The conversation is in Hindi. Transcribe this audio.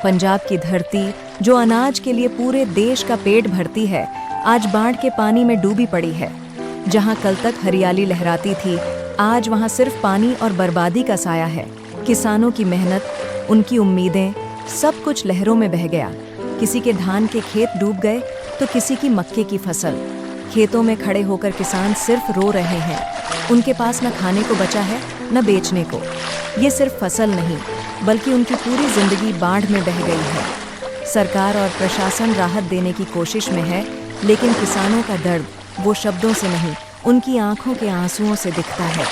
पंजाब की धरती, जो अनाज के लिए पूरे देश का पेट भरती है, आज बाढ़ के पानी में डूबी पड़ी है। जहां कल तक हरियाली लहराती थी, आज वहां सिर्फ पानी और बर्बादी का साया है। किसानों की मेहनत, उनकी उम्मीदें, सब कुछ लहरों में बह गया। किसी के धान के खेत डूब गए तो किसी की मक्के की फसल। खेतों में खड़े होकर किसान सिर्फ रो रहे हैं। उनके पास न खाने को बचा है, न बेचने को। ये सिर्फ फसल नहीं, बल्कि उनकी पूरी जिंदगी बाढ़ में बह गई है। सरकार और प्रशासन राहत देने की कोशिश में है, लेकिन किसानों का दर्द वो शब्दों से नहीं, उनकी आंखों के आंसुओं से दिखता है।